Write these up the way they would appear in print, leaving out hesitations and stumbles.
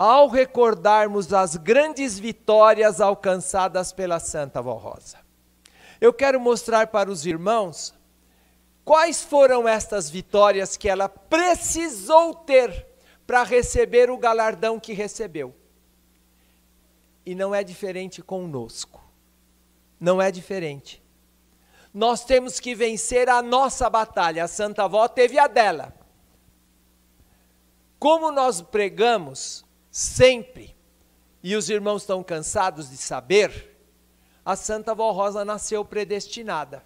ao recordarmos as grandes vitórias alcançadas pela Santa Vó Rosa. Eu quero mostrar para os irmãos quais foram estas vitórias que ela precisou ter para receber o galardão que recebeu. E não é diferente conosco. Não é diferente. Nós temos que vencer a nossa batalha. A Santa Vó teve a dela. Como nós pregamos sempre, e os irmãos estão cansados de saber, a Santa Vó Rosa nasceu predestinada.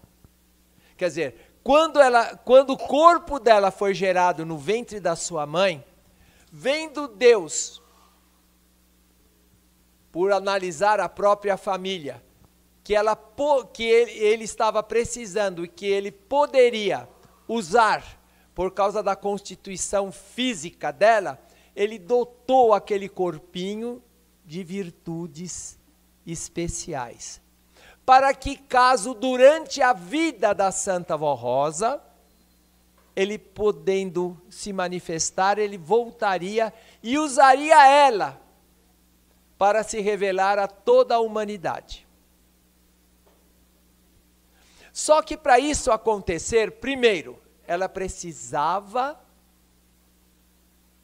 Quer dizer, quando o corpo dela foi gerado no ventre da sua mãe, vendo Deus, por analisar a própria família, que ele estava precisando e que ele poderia usar por causa da constituição física dela, ele dotou aquele corpinho de virtudes especiais. Para que caso durante a vida da Santa Vó Rosa, ele podendo se manifestar, ele voltaria e usaria ela para se revelar a toda a humanidade. Só que para isso acontecer, primeiro, ela precisava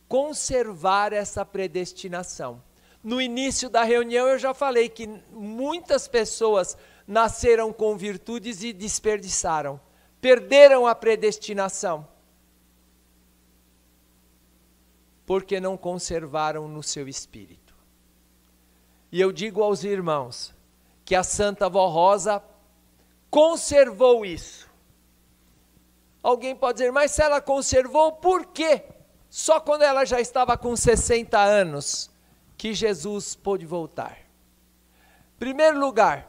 conservar essa predestinação. No início da reunião eu já falei que muitas pessoas nasceram com virtudes e desperdiçaram, perderam a predestinação, porque não conservaram no seu espírito. E eu digo aos irmãos que a Santa Vó Rosa conservou isso. Alguém pode dizer, mas se ela conservou, por quê? Só quando ela já estava com 60 anos que Jesus pôde voltar. Em primeiro lugar,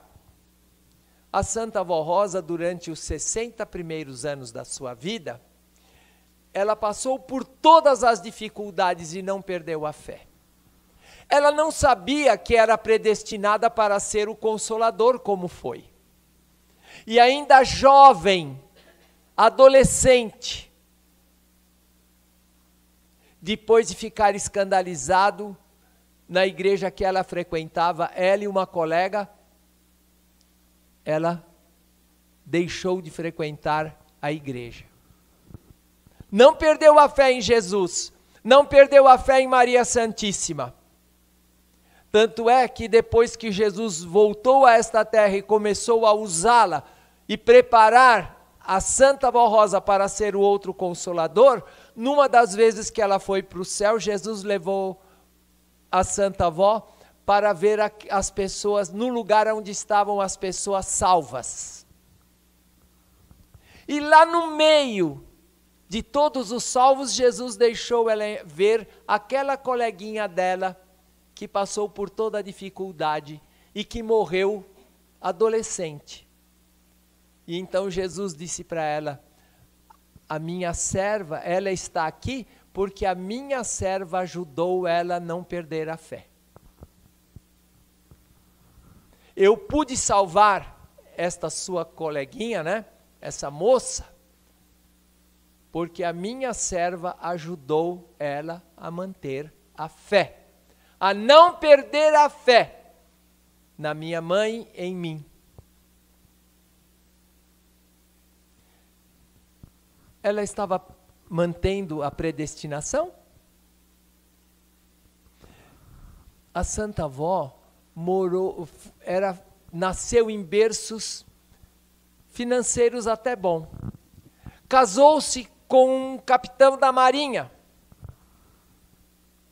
a Santa Vó Rosa, durante os 60 primeiros anos da sua vida, ela passou por todas as dificuldades e não perdeu a fé. Ela não sabia que era predestinada para ser o Consolador, como foi. E ainda jovem, adolescente, depois de ficar escandalizado na igreja que ela frequentava, ela e uma colega, ela deixou de frequentar a igreja. Não perdeu a fé em Jesus, não perdeu a fé em Maria Santíssima. Tanto é que depois que Jesus voltou a esta terra e começou a usá-la e preparar a Santa Vó Rosa para ser o outro Consolador, numa das vezes que ela foi para o céu, Jesus levou a Santa Vó para ver as pessoas no lugar onde estavam as pessoas salvas. E lá no meio de todos os salvos, Jesus deixou ela ver aquela coleguinha dela que passou por toda a dificuldade e que morreu adolescente. E então Jesus disse para ela, a minha serva, ela está aqui porque a minha serva ajudou ela a não perder a fé. Eu pude salvar esta sua coleguinha, né? Essa moça, porque a minha serva ajudou ela a manter a fé, a não perder a fé na minha mãe, em mim. Ela estava mantendo a predestinação? A Santa Vó nasceu em berços financeiros até bom. Casou-se com um capitão da marinha,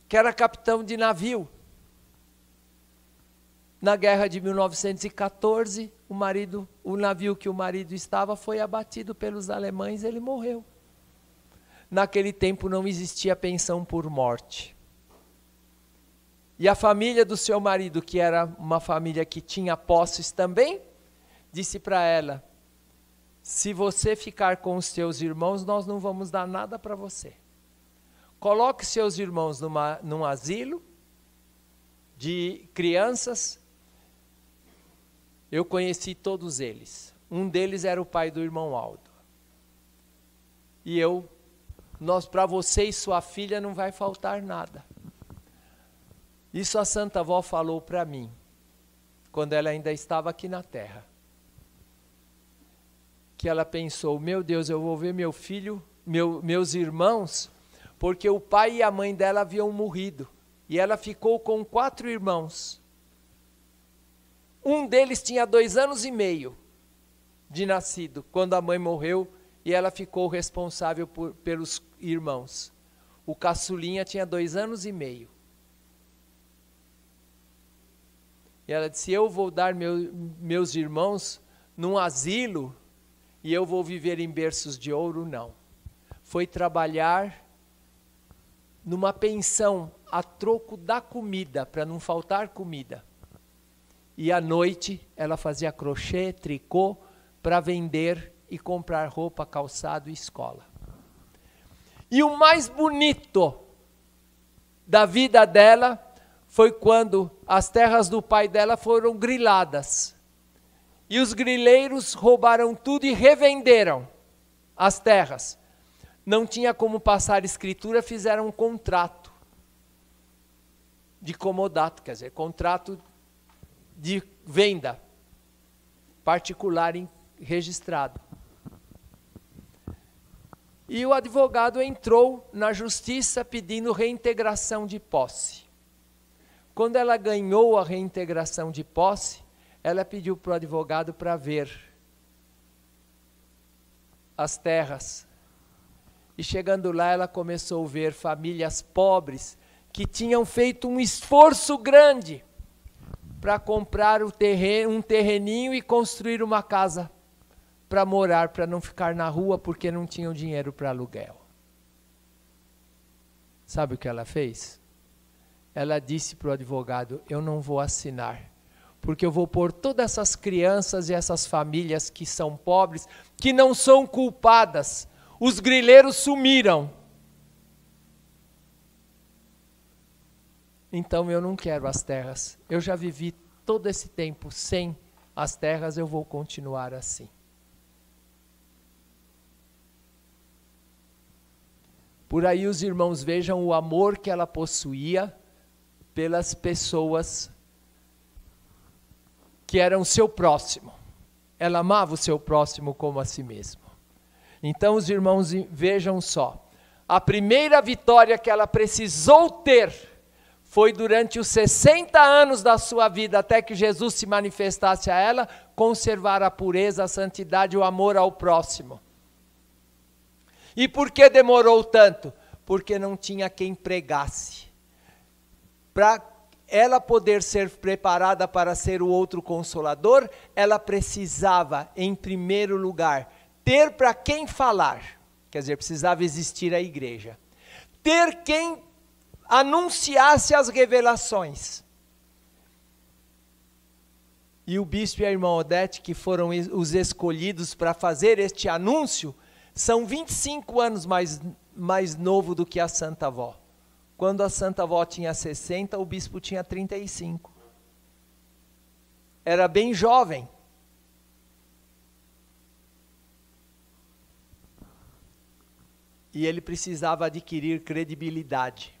que era capitão de navio. Na guerra de 1914, o navio que o marido estava foi abatido pelos alemães, ele morreu. Naquele tempo não existia pensão por morte. E a família do seu marido, que era uma família que tinha posses também, disse para ela, se você ficar com os seus irmãos, nós não vamos dar nada para você. Coloque seus irmãos num asilo de crianças. Eu conheci todos eles. Um deles era o pai do irmão Aldo. E para você e sua filha não vai faltar nada. Isso a Santa Avó falou para mim, quando ela ainda estava aqui na terra. Que ela pensou, meu Deus, eu vou ver meu filho, meus irmãos, porque o pai e a mãe dela haviam morrido. E ela ficou com 4 irmãos. Um deles tinha 2 anos e meio de nascido, quando a mãe morreu, e ela ficou responsável pelos irmãos. O caçulinha tinha 2 anos e meio. E ela disse, eu vou dar meus irmãos num asilo e eu vou viver em berços de ouro? Não. Foi trabalhar numa pensão a troco da comida, para não faltar comida. E à noite ela fazia crochê, tricô, para vender e comprar roupa, calçado e escola. E o mais bonito da vida dela foi quando as terras do pai dela foram griladas. E os grileiros roubaram tudo e revenderam as terras. Não tinha como passar escritura, fizeram um contrato de comodato, quer dizer, contrato de venda particular registrado. E o advogado entrou na justiça pedindo reintegração de posse. Quando ela ganhou a reintegração de posse, ela pediu para o advogado para ver as terras. E chegando lá, ela começou a ver famílias pobres que tinham feito um esforço grande para comprar um terreninho e construir uma casa para morar, para não ficar na rua, porque não tinham dinheiro para aluguel. Sabe o que ela fez? Ela disse para o advogado, eu não vou assinar, porque eu vou pôr todas essas crianças e essas famílias que são pobres, que não são culpadas. Os grileiros sumiram. Então eu não quero as terras. Eu já vivi todo esse tempo sem as terras, eu vou continuar assim. Por aí os irmãos vejam o amor que ela possuía pelas pessoas que eram seu próximo. Ela amava o seu próximo como a si mesmo. Então os irmãos vejam só, a primeira vitória que ela precisou ter foi durante os 60 anos da sua vida, até que Jesus se manifestasse a ela, conservar a pureza, a santidade, o amor ao próximo. E por que demorou tanto? Porque não tinha quem pregasse. Para ela poder ser preparada para ser o outro consolador, ela precisava, em primeiro lugar, ter para quem falar. Quer dizer, precisava existir a igreja. Ter quem anunciasse as revelações. E o bispo e a irmã Odete, que foram os escolhidos para fazer este anúncio, são 25 anos mais novo do que a Santa Avó. Quando a Santa Avó tinha 60, o bispo tinha 35. Era bem jovem. E ele precisava adquirir credibilidade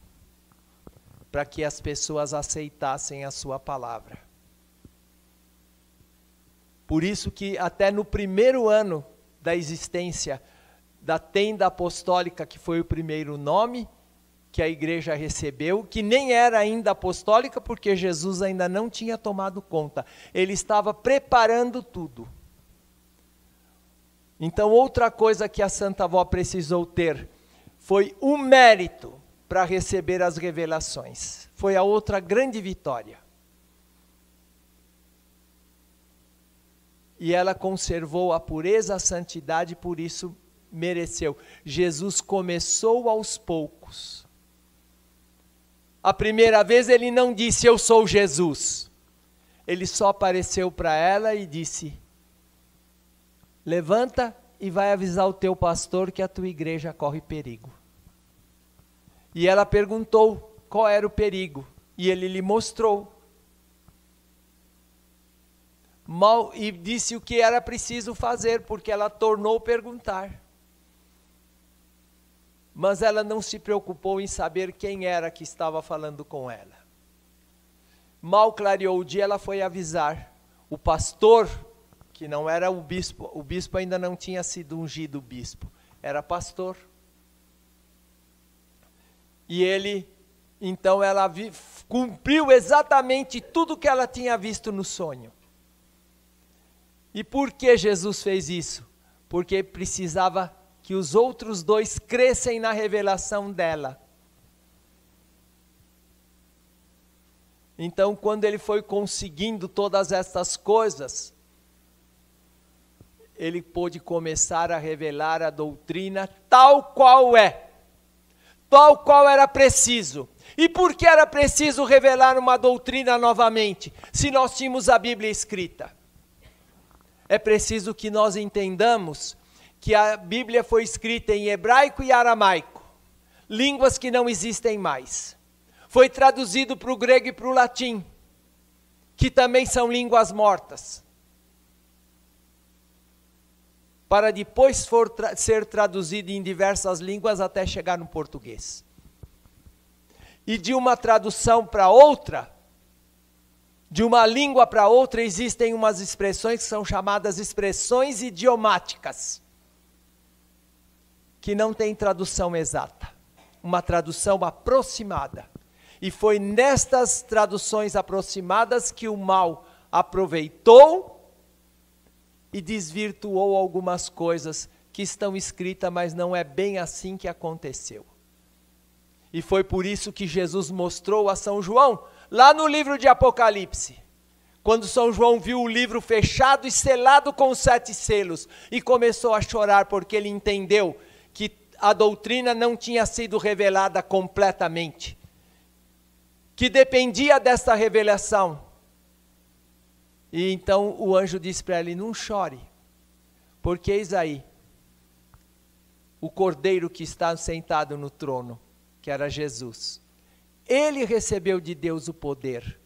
para que as pessoas aceitassem a sua palavra. Por isso que até no primeiro ano da existência da tenda apostólica, que foi o primeiro nome que a igreja recebeu, que nem era ainda apostólica, porque Jesus ainda não tinha tomado conta. Ele estava preparando tudo. Então, outra coisa que a Santa Avó precisou ter foi o mérito para receber as revelações. Foi a outra grande vitória. E ela conservou a pureza, a santidade, por isso mereceu. Jesus começou aos poucos. A primeira vez ele não disse, eu sou Jesus. Ele só apareceu para ela e disse, levanta e vai avisar o teu pastor que a tua igreja corre perigo. E ela perguntou qual era o perigo. E ele lhe mostrou. E disse o que era preciso fazer, porque ela tornou perguntar. Mas ela não se preocupou em saber quem era que estava falando com ela. Mal clareou o dia, ela foi avisar o pastor, que não era o bispo ainda não tinha sido ungido bispo, era pastor. E então ela cumpriu exatamente tudo que ela tinha visto no sonho. E por que Jesus fez isso? Porque precisava que os outros dois crescem na revelação dela. Então, quando ele foi conseguindo todas essas coisas, ele pôde começar a revelar a doutrina tal qual era preciso. E por que era preciso revelar uma doutrina novamente, se nós tínhamos a Bíblia escrita? É preciso que nós entendamos que a Bíblia foi escrita em hebraico e aramaico, línguas que não existem mais. Foi traduzido para o grego e para o latim, que também são línguas mortas, para depois ser traduzido em diversas línguas até chegar no português. E de uma tradução para outra, de uma língua para outra, existem umas expressões que são chamadas expressões idiomáticas, que não tem tradução exata, uma tradução aproximada. E foi nestas traduções aproximadas que o mal aproveitou e desvirtuou algumas coisas que estão escritas, mas não é bem assim que aconteceu. E foi por isso que Jesus mostrou a São João, lá no livro de Apocalipse, quando São João viu o livro fechado e selado com 7 selos, e começou a chorar porque ele entendeu que a doutrina não tinha sido revelada completamente, que dependia dessa revelação. E então o anjo disse para ele: não chore, porque eis aí o cordeiro que está sentado no trono, que era Jesus. Ele recebeu de Deus o poder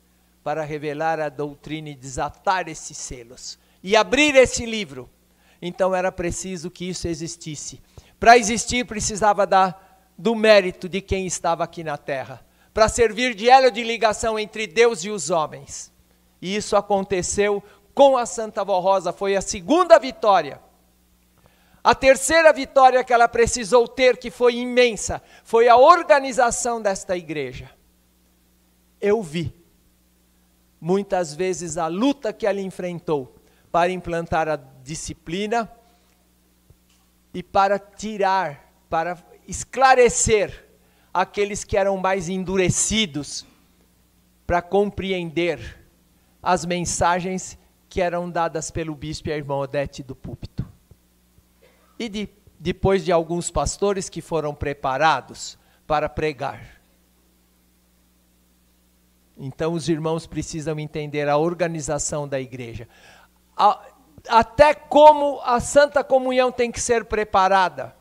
para revelar a doutrina e desatar esses selos e abrir esse livro. Então era preciso que isso existisse. Para existir precisava do mérito de quem estava aqui na terra, para servir de elo de ligação entre Deus e os homens. E isso aconteceu com a Santa Vó Rosa, foi a segunda vitória. A terceira vitória que ela precisou ter, que foi imensa, foi a organização desta igreja. Eu vi muitas vezes a luta que ela enfrentou para implantar a disciplina e para esclarecer aqueles que eram mais endurecidos, para compreender as mensagens que eram dadas pelo bispo e a irmã Odete do púlpito. E depois de alguns pastores que foram preparados para pregar. Então os irmãos precisam entender a organização da igreja. Até como a Santa Comunhão tem que ser preparada.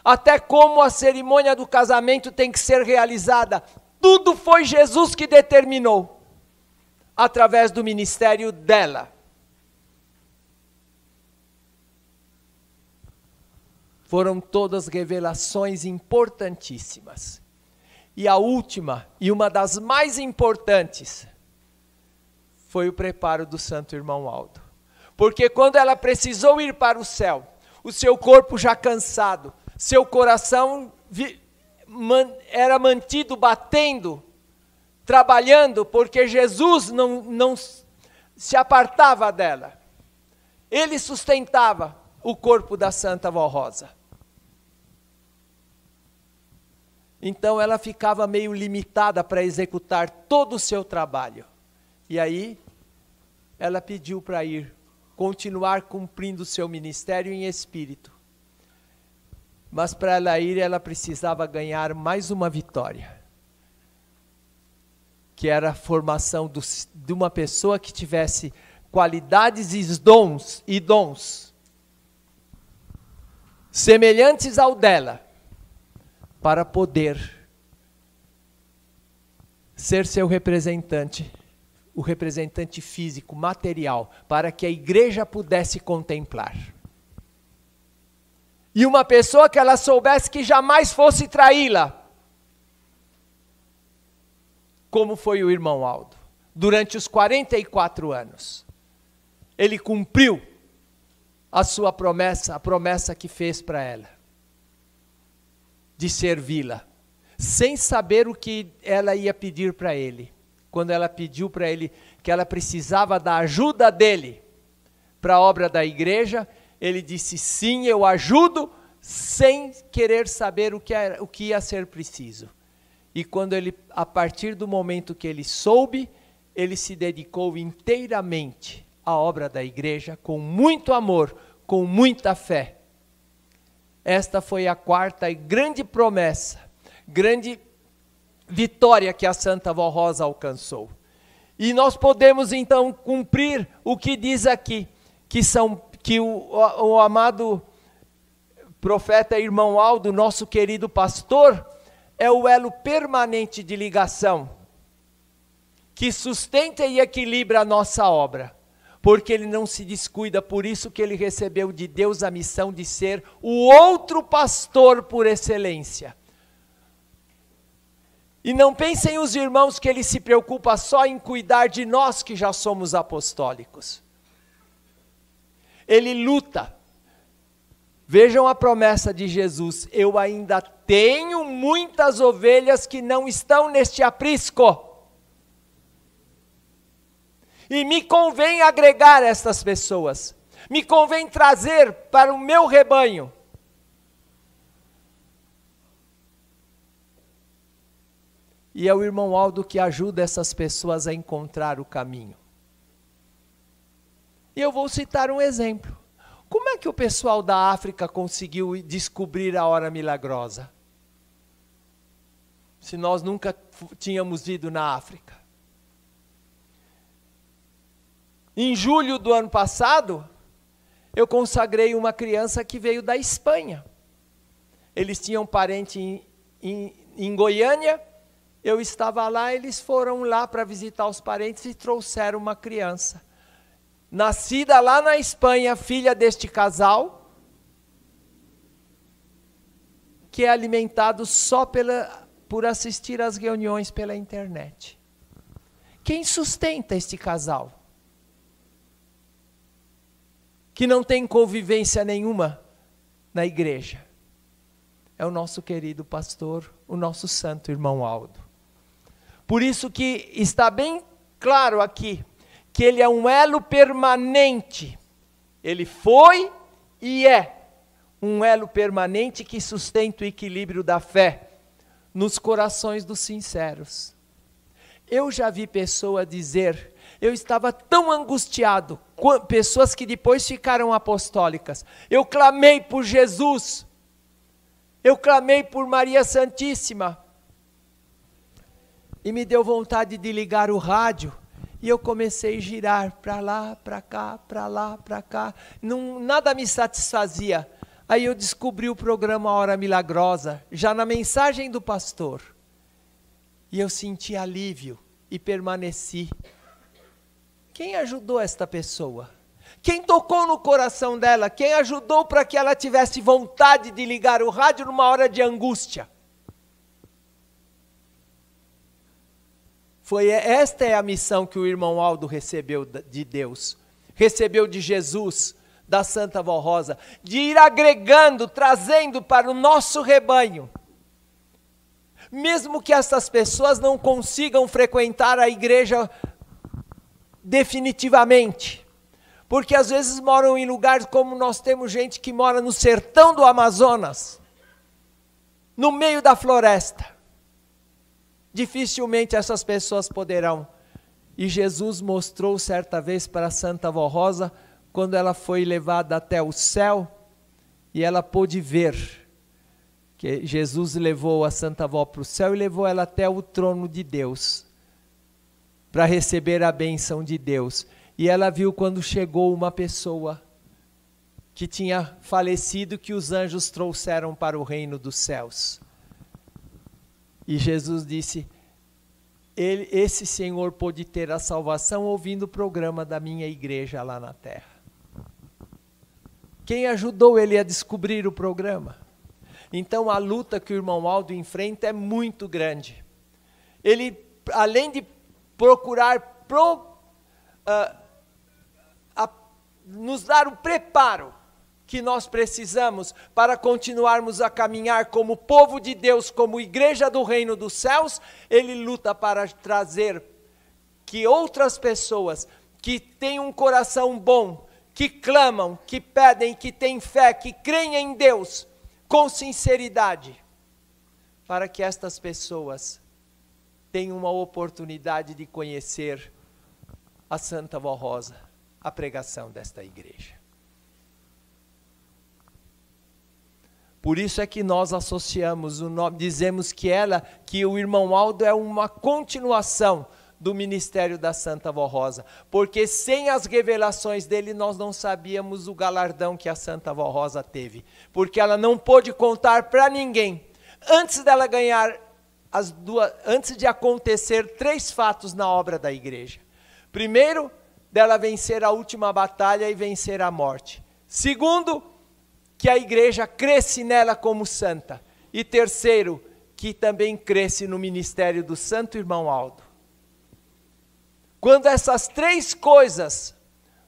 Até como a cerimônia do casamento tem que ser realizada. Tudo foi Jesus que determinou, através do ministério dela. Foram todas revelações importantíssimas. E a última, e uma das mais importantes, foi o preparo do Santo Irmão Aldo. Porque quando ela precisou ir para o céu, o seu corpo já cansado, seu coração era mantido batendo, trabalhando, porque Jesus não se apartava dela. Ele sustentava o corpo da Santa Vó Rosa. Então ela ficava meio limitada para executar todo o seu trabalho. E aí ela pediu para continuar cumprindo o seu ministério em espírito. Mas para ela ir, ela precisava ganhar mais uma vitória, que era a formação de uma pessoa que tivesse qualidades e dons semelhantes ao dela, para poder ser seu representante, o representante físico, material, para que a igreja pudesse contemplar. E uma pessoa que ela soubesse que jamais fosse traí-la, como foi o irmão Aldo. durante os 44 anos. Ele cumpriu a sua promessa, a promessa que fez para ela, de servi-la, sem saber o que ela ia pedir para ele. Quando ela pediu para ele que ela precisava da ajuda dele para a obra da igreja, ele disse: sim, eu ajudo, sem querer saber o que ia ser preciso. E quando ele, a partir do momento que ele soube, ele se dedicou inteiramente à obra da igreja, com muito amor, com muita fé. Esta foi a quarta e grande promessa, grande vitória que a Santa Vó Rosa alcançou. E nós podemos então cumprir o que diz aqui, que o amado profeta irmão Aldo, nosso querido pastor, é o elo permanente de ligação, que sustenta e equilibra a nossa obra, porque ele não se descuida, por isso que ele recebeu de Deus a missão de ser o outro pastor por excelência. E não pensem os irmãos que ele se preocupa só em cuidar de nós que já somos apostólicos. Ele luta. Vejam a promessa de Jesus: eu ainda tenho muitas ovelhas que não estão neste aprisco. E me convém agregar estas pessoas. Me convém trazer para o meu rebanho. E é o irmão Aldo que ajuda essas pessoas a encontrar o caminho. E eu vou citar um exemplo. Como é que o pessoal da África conseguiu descobrir a hora milagrosa? Se nós nunca tínhamos ido na África. Em julho do ano passado, eu consagrei uma criança que veio da Espanha. Eles tinham parente em Goiânia. Eu estava lá, eles foram lá para visitar os parentes e trouxeram uma criança. Nascida lá na Espanha, filha deste casal, que é alimentado só por assistir às reuniões pela internet. Quem sustenta este casal? Que não tem convivência nenhuma na igreja. É o nosso querido pastor, o nosso santo irmão Aldo. Por isso que está bem claro aqui, que ele é um elo permanente. Ele foi e é um elo permanente que sustenta o equilíbrio da fé nos corações dos sinceros. Eu já vi pessoa dizer, eu estava tão angustiado, pessoas que depois ficaram apostólicas, eu clamei por Jesus, eu clamei por Maria Santíssima, e me deu vontade de ligar o rádio, e eu comecei a girar para lá, para cá, para lá, para cá, nada me satisfazia. Aí eu descobri o programa Hora Milagrosa, já na mensagem do pastor, e eu senti alívio, e permaneci. Quem ajudou esta pessoa? Quem tocou no coração dela? Quem ajudou para que ela tivesse vontade de ligar o rádio numa hora de angústia? Esta é a missão que o irmão Aldo recebeu de Deus, recebeu de Jesus, da Santa Vó Rosa, de ir agregando, trazendo para o nosso rebanho. Mesmo que essas pessoas não consigam frequentar a igreja definitivamente, porque às vezes moram em lugares como nós temos gente que mora no sertão do Amazonas, no meio da floresta. Dificilmente essas pessoas poderão. E Jesus mostrou certa vez para a Santa Vó Rosa, quando ela foi levada até o céu, e ela pôde ver, que Jesus levou a Santa Vó para o céu e levou ela até o trono de Deus, para receber a bênção de Deus. E ela viu quando chegou uma pessoa que tinha falecido, que os anjos trouxeram para o reino dos céus. E Jesus disse, esse Senhor pôde ter a salvação ouvindo o programa da minha igreja lá na terra. Quem ajudou ele a descobrir o programa? Então a luta que o irmão Aldo enfrenta é muito grande. Ele, além de procurar nos dar o preparo que nós precisamos para continuarmos a caminhar como povo de Deus, como igreja do reino dos céus. Ele luta para trazer que outras pessoas que têm um coração bom, que clamam, que pedem, que têm fé, que creem em Deus com sinceridade, para que estas pessoas tenham uma oportunidade de conhecer a Santa Vó Rosa, a pregação desta igreja. Por isso é que nós associamos o nome, dizemos que o irmão Aldo é uma continuação do ministério da Santa Vó Rosa, porque sem as revelações dele nós não sabíamos o galardão que a Santa Vó Rosa teve, porque ela não pôde contar para ninguém, antes dela ganhar antes de acontecer 3 fatos na obra da igreja. Primeiro, dela vencer a última batalha e vencer a morte. Segundo, que a igreja cresce nela como santa. E terceiro, que também cresce no ministério do Santo Irmão Aldo. Quando essas 3 coisas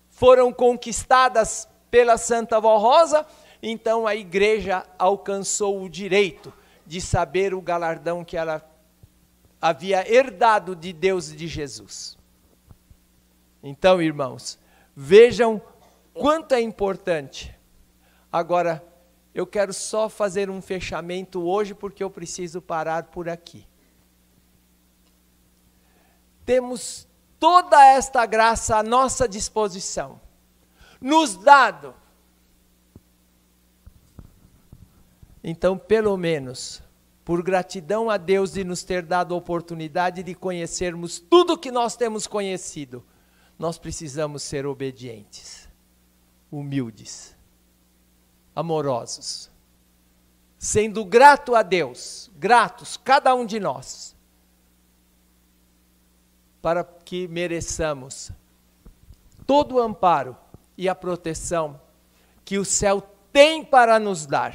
foram conquistadas pela Santa Vó Rosa, então a igreja alcançou o direito de saber o galardão que ela havia herdado de Deus e de Jesus. Então, irmãos, vejam quanto é importante. Agora, eu quero só fazer um fechamento hoje, porque eu preciso parar por aqui. Temos toda esta graça à nossa disposição, nos dado. Então, pelo menos, por gratidão a Deus de nos ter dado a oportunidade de conhecermos tudo que nós temos conhecido, nós precisamos ser obedientes, humildes, amorosos, sendo grato a Deus, gratos, cada um de nós, para que mereçamos todo o amparo e a proteção que o céu tem para nos dar.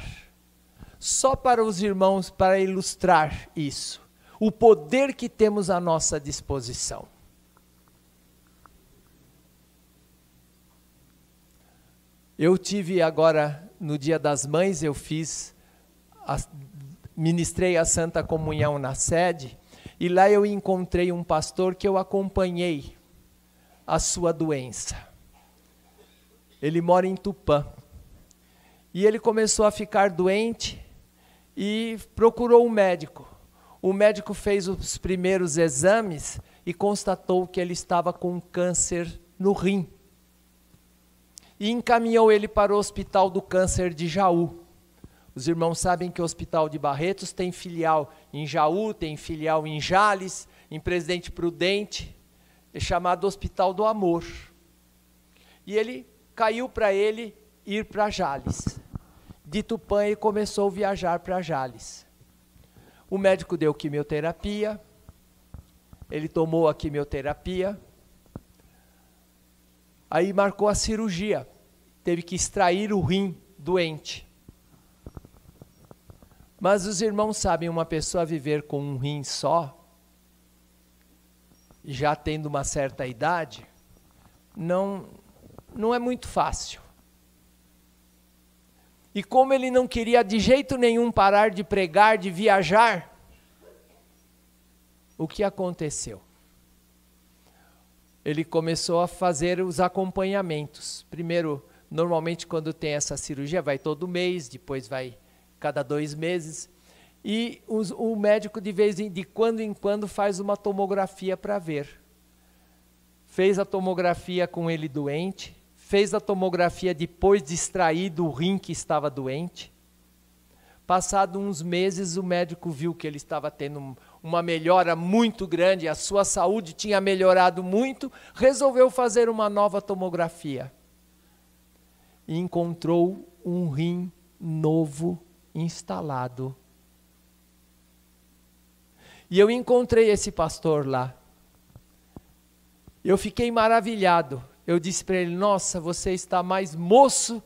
Só para os irmãos, para ilustrar isso, o poder que temos à nossa disposição. Eu tive agora, no Dia das Mães, ministrei a Santa Comunhão na sede, e lá eu encontrei um pastor que eu acompanhei a sua doença. Ele mora em Tupã. E ele começou a ficar doente e procurou um médico. O médico fez os primeiros exames e constatou que ele estava com câncer no rim. E encaminhou ele para o Hospital do Câncer de Jaú. Os irmãos sabem que o Hospital de Barretos tem filial em Jaú, tem filial em Jales, em Presidente Prudente, é chamado Hospital do Amor. E ele caiu para ele ir para Jales. De Tupã ele começou a viajar para Jales. O médico deu quimioterapia, ele tomou a quimioterapia, aí marcou a cirurgia, teve que extrair o rim doente. Mas os irmãos sabem, uma pessoa viver com um rim só, já tendo uma certa idade, não é muito fácil. E como ele não queria de jeito nenhum parar de pregar, de viajar, o que aconteceu? Ele começou a fazer os acompanhamentos. Primeiro, normalmente quando tem essa cirurgia, vai todo mês, depois vai cada 2 meses. E o médico de quando em quando faz uma tomografia para ver. Fez a tomografia com ele doente, fez a tomografia depois de extrair do rim que estava doente. Passado uns meses, o médico viu que ele estava tendo uma melhora muito grande, a sua saúde tinha melhorado muito, resolveu fazer uma nova tomografia. E encontrou um rim novo instalado. E eu encontrei esse pastor lá. Eu fiquei maravilhado. Eu disse para ele: nossa, você está mais moço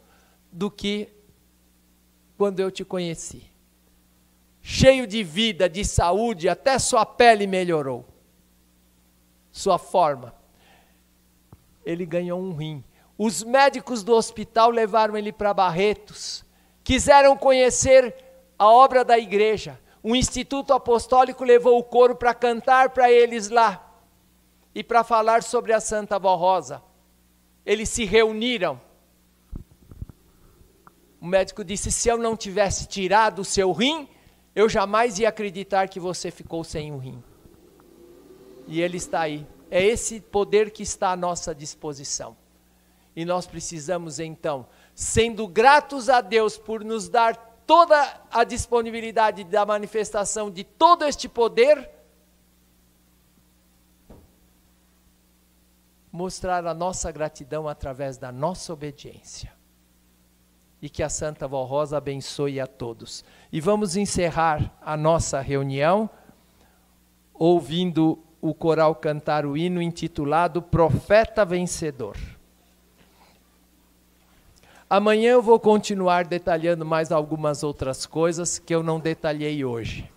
do que quando eu te conheci. Cheio de vida, de saúde, até sua pele melhorou. Sua forma. ele ganhou um rim. Os médicos do hospital levaram ele para Barretos, quiseram conhecer a obra da igreja. O Instituto Apostólico levou o coro para cantar para eles lá e para falar sobre a Santa Vó Rosa. Eles se reuniram. O médico disse: se eu não tivesse tirado o seu rim, eu jamais ia acreditar que você ficou sem um rim. E ele está aí. É esse poder que está à nossa disposição. E nós precisamos então, sendo gratos a Deus por nos dar toda a disponibilidade da manifestação de todo este poder, mostrar a nossa gratidão através da nossa obediência. E que a Santa Vó Rosa abençoe a todos. E vamos encerrar a nossa reunião ouvindo o coral cantar o hino intitulado Profeta Vencedor. Amanhã eu vou continuar detalhando mais algumas outras coisas que eu não detalhei hoje.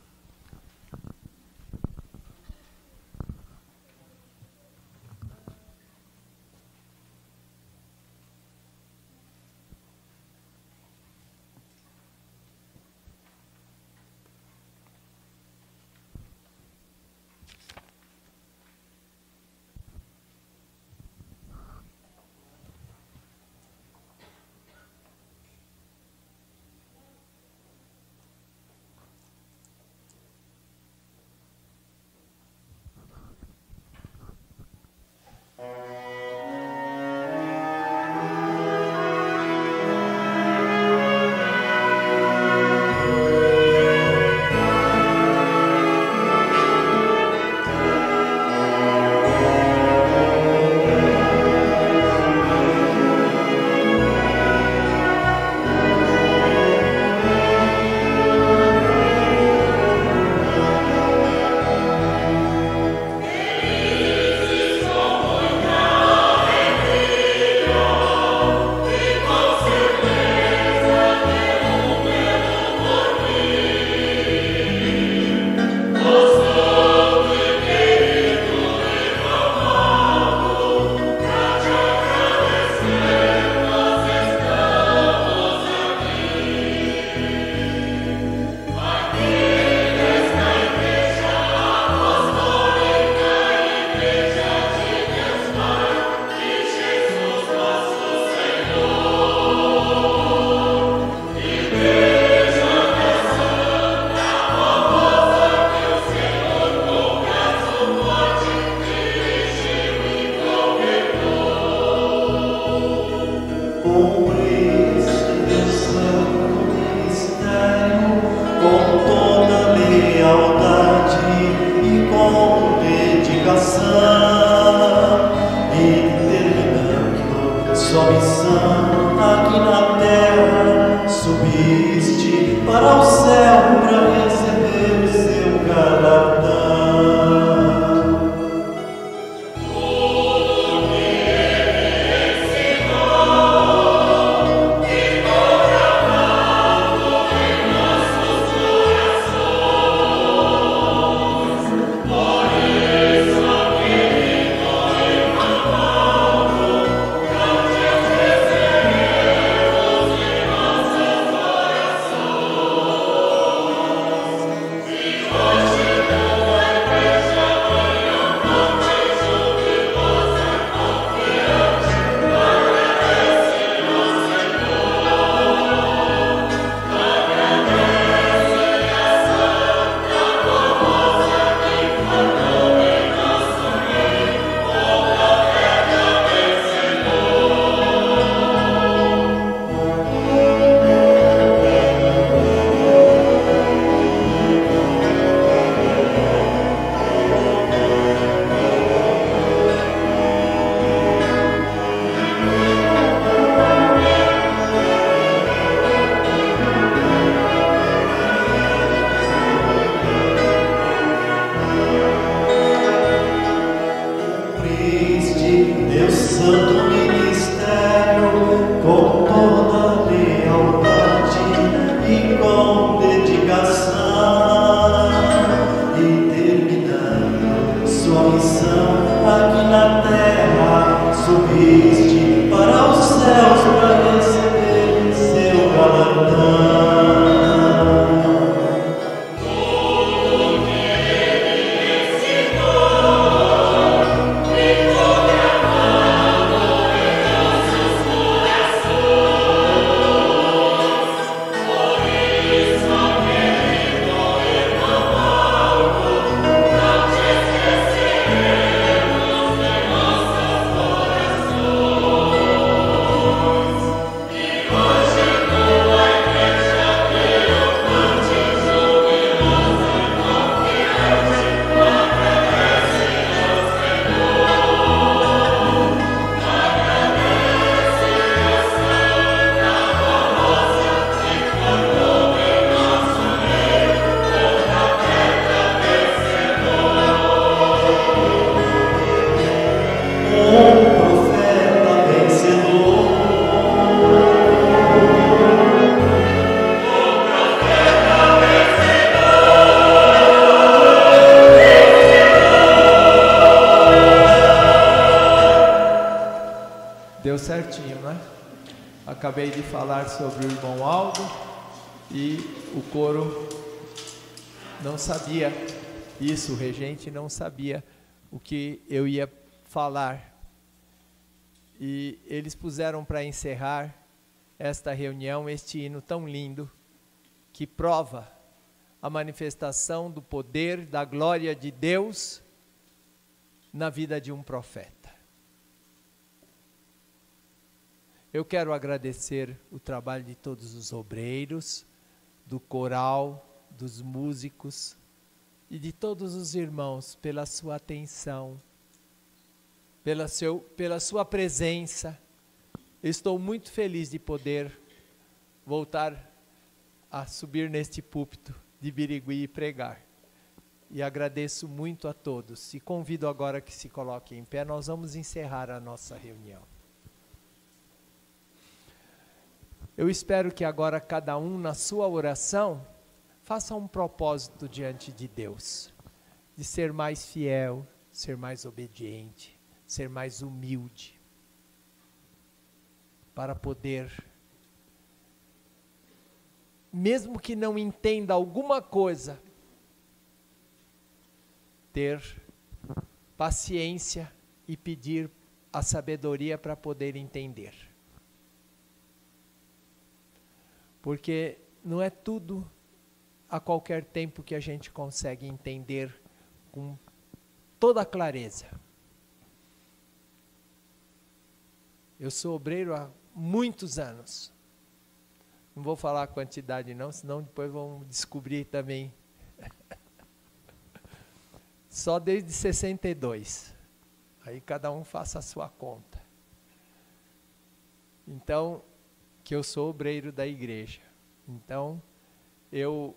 certinho, né? Acabei de falar sobre o irmão Aldo e o coro não sabia isso, o regente não sabia o que eu ia falar. E eles puseram para encerrar esta reunião este hino tão lindo, que prova a manifestação do poder, da glória de Deus na vida de um profeta. Eu quero agradecer o trabalho de todos os obreiros, do coral, dos músicos e de todos os irmãos pela sua atenção, pela sua presença. Estou muito feliz de poder voltar a subir neste púlpito de Birigui e pregar. E agradeço muito a todos. E convido agora que se coloquem em pé. Nós vamos encerrar a nossa reunião. Eu espero que agora cada um na sua oração faça um propósito diante de Deus, de ser mais fiel, ser mais obediente, ser mais humilde, para poder, mesmo que não entenda alguma coisa, ter paciência e pedir a sabedoria para poder entender. Porque não é tudo a qualquer tempo que a gente consegue entender com toda a clareza. Eu sou obreiro há muitos anos. Não vou falar a quantidade não, senão depois vão descobrir também. Só desde 62. Aí cada um faça a sua conta. Então, que eu sou obreiro da igreja. Então, eu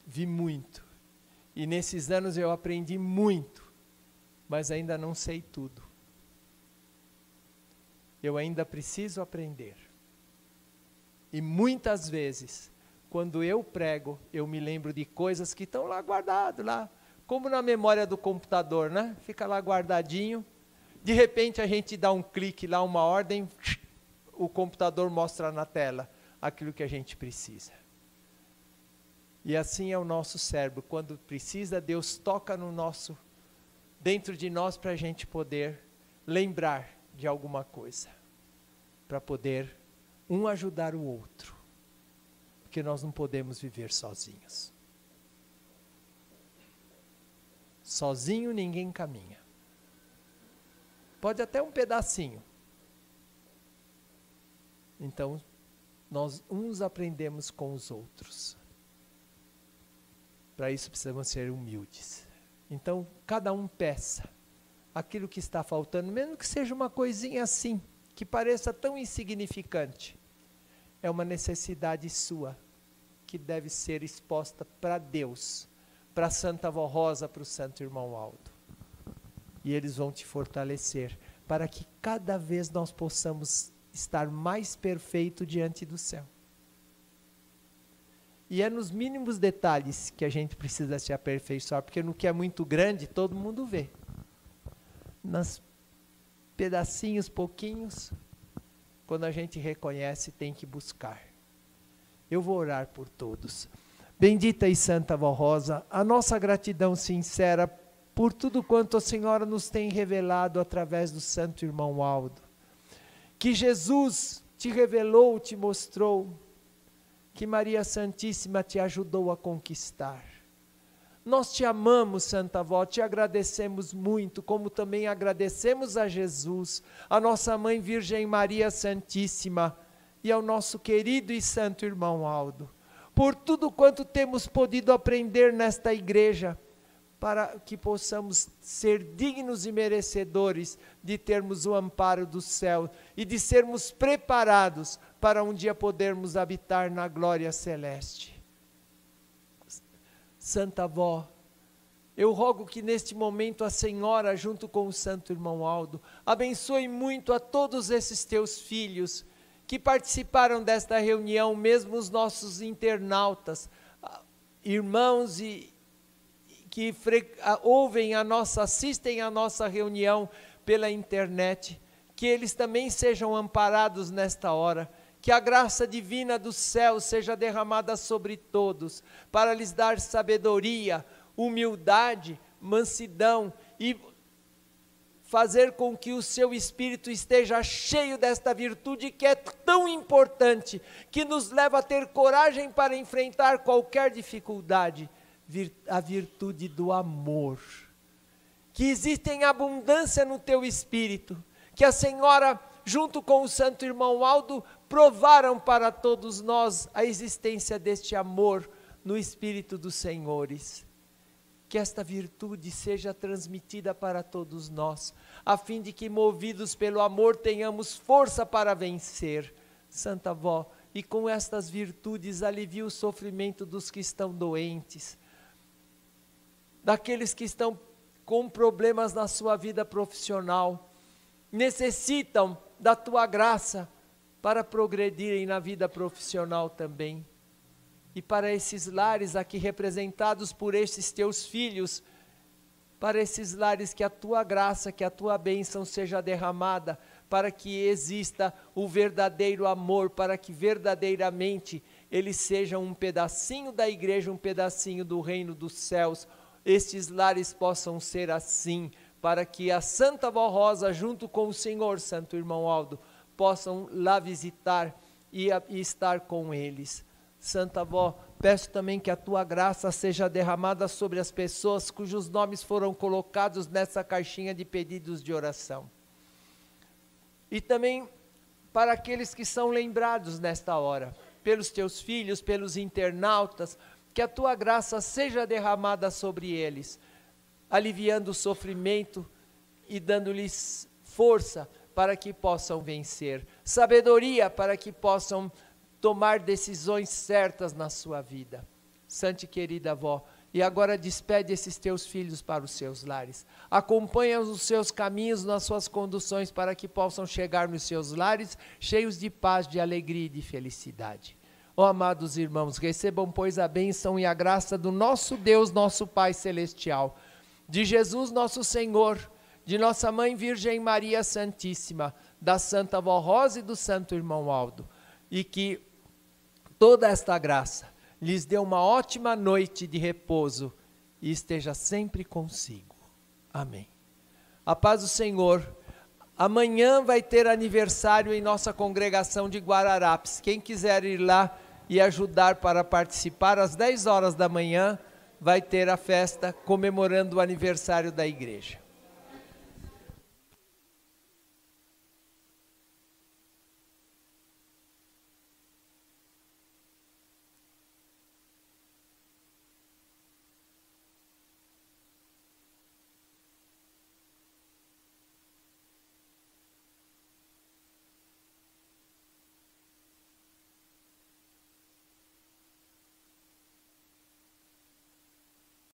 vi muito. E nesses anos eu aprendi muito, mas ainda não sei tudo. Eu ainda preciso aprender. E muitas vezes, quando eu prego, eu me lembro de coisas que estão lá guardadas, lá, como na memória do computador, né? Fica lá guardadinho. De repente a gente dá um clique lá, uma ordem, o computador mostra na tela aquilo que a gente precisa. E assim é o nosso cérebro. Quando precisa, Deus toca no nosso, dentro de nós, para a gente poder lembrar de alguma coisa, para poder um ajudar o outro, porque nós não podemos viver sozinhos. Sozinho ninguém caminha. Pode até um pedacinho. Então, nós uns aprendemos com os outros. Para isso precisamos ser humildes. Então, cada um peça aquilo que está faltando, mesmo que seja uma coisinha assim, que pareça tão insignificante. É uma necessidade sua, que deve ser exposta para Deus, para a Santa Avó Rosa, para o Santo Irmão Aldo. E eles vão te fortalecer, para que cada vez nós possamos estar mais perfeito diante do céu. E é nos mínimos detalhes que a gente precisa se aperfeiçoar, porque no que é muito grande, todo mundo vê. Nos pedacinhos, pouquinhos, quando a gente reconhece, tem que buscar. Eu vou orar por todos. Bendita e Santa Avó Rosa, a nossa gratidão sincera por tudo quanto a Senhora nos tem revelado através do Santo Irmão Aldo. Que Jesus te revelou, te mostrou, que Maria Santíssima te ajudou a conquistar. Nós te amamos, Santa Avó, te agradecemos muito, como também agradecemos a Jesus, a nossa Mãe Virgem Maria Santíssima e ao nosso querido e santo Irmão Aldo, por tudo quanto temos podido aprender nesta igreja, para que possamos ser dignos e merecedores de termos o amparo do céu e de sermos preparados para um dia podermos habitar na glória celeste. Santa Avó, eu rogo que neste momento a Senhora, junto com o Santo Irmão Aldo, abençoe muito a todos esses teus filhos que participaram desta reunião, mesmo os nossos internautas, irmãos que ouvem assistem a nossa reunião pela internet, que eles também sejam amparados nesta hora, que a graça divina do céu seja derramada sobre todos, para lhes dar sabedoria, humildade, mansidão e fazer com que o seu espírito esteja cheio desta virtude que é tão importante, que nos leva a ter coragem para enfrentar qualquer dificuldade, a virtude do amor, que existe em abundância no teu espírito, que a Senhora, junto com o santo irmão Aldo, provaram para todos nós a existência deste amor no Espírito dos Senhores. Que esta virtude seja transmitida para todos nós, a fim de que, movidos pelo amor, tenhamos força para vencer. Santa Avó, e com estas virtudes alivie o sofrimento dos que estão doentes, daqueles que estão com problemas na sua vida profissional, necessitam da tua graça para progredirem na vida profissional também. E para esses lares aqui representados por estes teus filhos, para esses lares que a tua graça, que a tua bênção seja derramada, para que exista o verdadeiro amor, para que verdadeiramente eles sejam um pedacinho da igreja, um pedacinho do reino dos céus. Estes lares possam ser assim, para que a Santa Avó Rosa, junto com o Senhor, Santo Irmão Aldo, possam lá visitar e estar com eles. Santa Avó, peço também que a tua graça seja derramada sobre as pessoas cujos nomes foram colocados nessa caixinha de pedidos de oração. E também para aqueles que são lembrados nesta hora, pelos teus filhos, pelos internautas, que a tua graça seja derramada sobre eles, aliviando o sofrimento e dando-lhes força para que possam vencer, sabedoria para que possam tomar decisões certas na sua vida. Santa e querida avó, e agora despede esses teus filhos para os seus lares. Acompanha os seus caminhos nas suas conduções para que possam chegar nos seus lares cheios de paz, de alegria e de felicidade. Ó amados irmãos, recebam pois a bênção e a graça do nosso Deus, nosso Pai Celestial, de Jesus nosso Senhor, de nossa Mãe Virgem Maria Santíssima, da Santa Avó Rosa e do Santo Irmão Aldo, e que toda esta graça lhes dê uma ótima noite de repouso e esteja sempre consigo. Amém. A paz do Senhor. Amanhã vai ter aniversário em nossa congregação de Guararapes. Quem quiser ir lá e ajudar para participar, às 10 horas da manhã, vai ter a festa comemorando o aniversário da igreja.